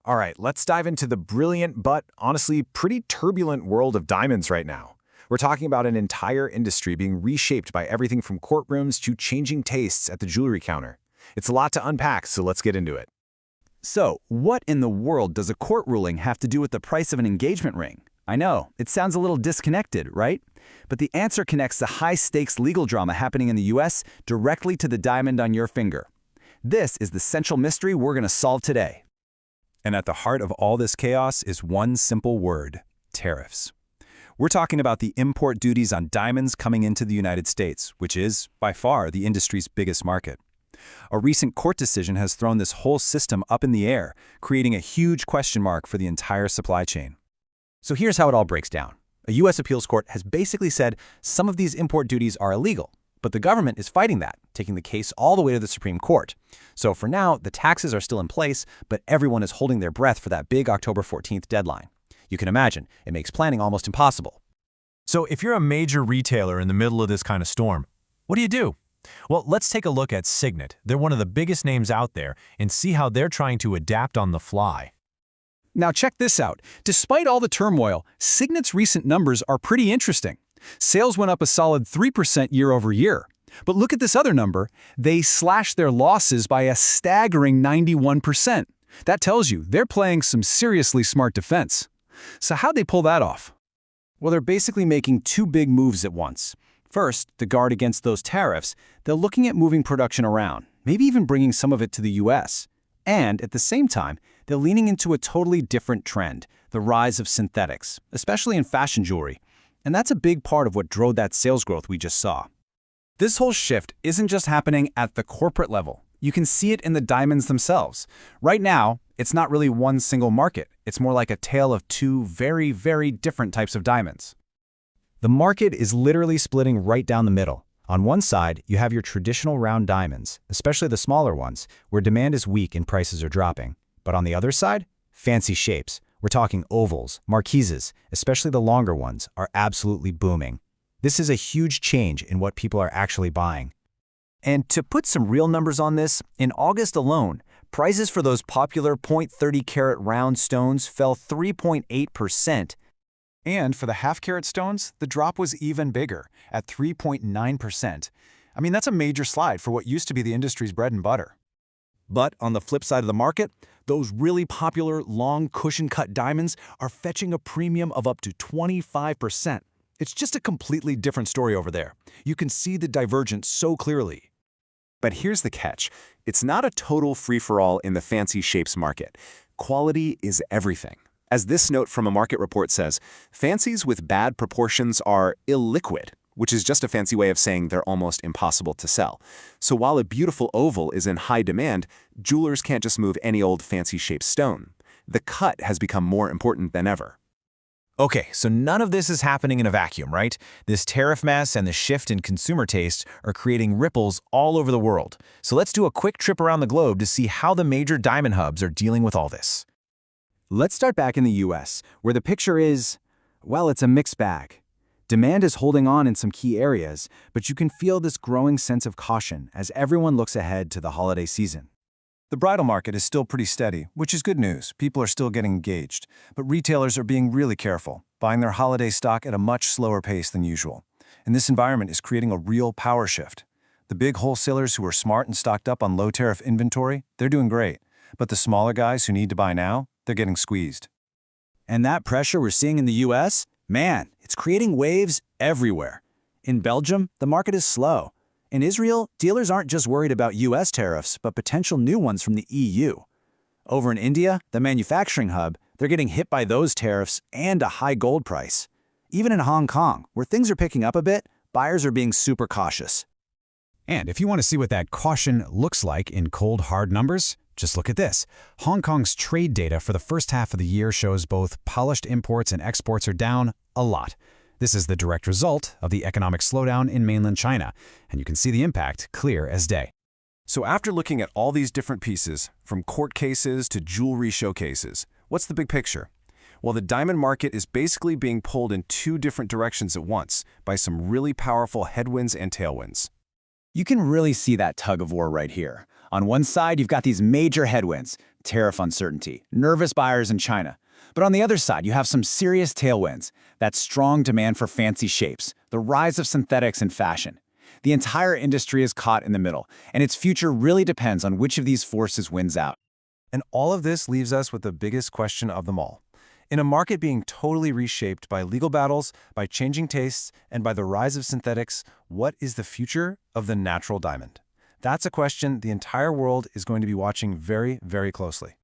All right, let's dive into the brilliant but honestly pretty turbulent world of diamonds right now. We're talking about an entire industry being reshaped by everything from courtrooms to changing tastes at the jewelry counter. It's a lot to unpack, so let's get into it. So, what in the world does a court ruling have to do with the price of an engagement ring? I know, it sounds a little disconnected, right? But the answer connects the high-stakes legal drama happening in the US directly to the diamond on your finger. This is the central mystery we're going to solve today. And at the heart of all this chaos is one simple word: tariffs. We're talking about the import duties on diamonds coming into the United States, which is, by far, the industry's biggest market. A recent court decision has thrown this whole system up in the air, creating a huge question mark for the entire supply chain. So here's how it all breaks down. A U.S. appeals court has basically said some of these import duties are illegal, but the government is fighting that, taking the case all the way to the Supreme Court. So for now, the taxes are still in place, but everyone is holding their breath for that big October 14th deadline. You can imagine, it makes planning almost impossible. So if you're a major retailer in the middle of this kind of storm, what do you do? Well, let's take a look at Signet. They're one of the biggest names out there, and see how they're trying to adapt on the fly. Now check this out. Despite all the turmoil, Signet's recent numbers are pretty interesting. Sales went up a solid 3% year over year. But look at this other number. They slashed their losses by a staggering 91%. That tells you they're playing some seriously smart defense. So how'd they pull that off? Well, they're basically making two big moves at once. First, to guard against those tariffs, they're looking at moving production around, maybe even bringing some of it to the US. And at the same time, they're leaning into a totally different trend, the rise of synthetics, especially in fashion jewelry. And that's a big part of what drove that sales growth we just saw. This whole shift isn't just happening at the corporate level. You can see it in the diamonds themselves. Right now, it's not really one single market. It's more like a tale of two very, very different types of diamonds. The market is literally splitting right down the middle. On one side, you have your traditional round diamonds, especially the smaller ones, where demand is weak and prices are dropping. But on the other side, fancy shapes. We're talking ovals, marquises, especially the longer ones, are absolutely booming. This is a huge change in what people are actually buying. And to put some real numbers on this, in August alone, prices for those popular 0.30 carat round stones fell 3.8%. And for the half-carat stones, the drop was even bigger, at 3.9%. I mean, that's a major slide for what used to be the industry's bread and butter. But on the flip side of the market, those really popular long cushion-cut diamonds are fetching a premium of up to 25%. It's just a completely different story over there. You can see the divergence so clearly. But here's the catch. It's not a total free-for-all in the fancy shapes market. Quality is everything. As this note from a market report says, fancies with bad proportions are illiquid, which is just a fancy way of saying they're almost impossible to sell. So while a beautiful oval is in high demand, jewelers can't just move any old fancy-shaped stone. The cut has become more important than ever. Okay, so none of this is happening in a vacuum, right? This tariff mess and the shift in consumer taste are creating ripples all over the world. So let's do a quick trip around the globe to see how the major diamond hubs are dealing with all this. Let's start back in the US, where the picture is, well, it's a mixed bag. Demand is holding on in some key areas, but you can feel this growing sense of caution as everyone looks ahead to the holiday season. The bridal market is still pretty steady, which is good news. People are still getting engaged. But retailers are being really careful, buying their holiday stock at a much slower pace than usual. And this environment is creating a real power shift. The big wholesalers who are smart and stocked up on low-tariff inventory, they're doing great. But the smaller guys who need to buy now, they're getting squeezed. And that pressure we're seeing in the US, man, it's creating waves everywhere. In Belgium, the market is slow. In Israel, dealers aren't just worried about US tariffs, but potential new ones from the EU. Over in India, the manufacturing hub, they're getting hit by those tariffs and a high gold price. Even in Hong Kong, where things are picking up a bit, buyers are being super cautious. And if you want to see what that caution looks like in cold, hard numbers, just look at this. Hong Kong's trade data for the first half of the year shows both polished imports and exports are down a lot. This is the direct result of the economic slowdown in mainland China, and you can see the impact clear as day. So after looking at all these different pieces, from court cases to jewelry showcases, what's the big picture? Well, the diamond market is basically being pulled in two different directions at once by some really powerful headwinds and tailwinds. You can really see that tug of war right here. On one side, you've got these major headwinds, tariff uncertainty, nervous buyers in China. But on the other side, you have some serious tailwinds, that strong demand for fancy shapes, the rise of synthetics in fashion. The entire industry is caught in the middle, and its future really depends on which of these forces wins out. And all of this leaves us with the biggest question of them all. In a market being totally reshaped by legal battles, by changing tastes, and by the rise of synthetics, what is the future of the natural diamond? That's a question the entire world is going to be watching very, very closely.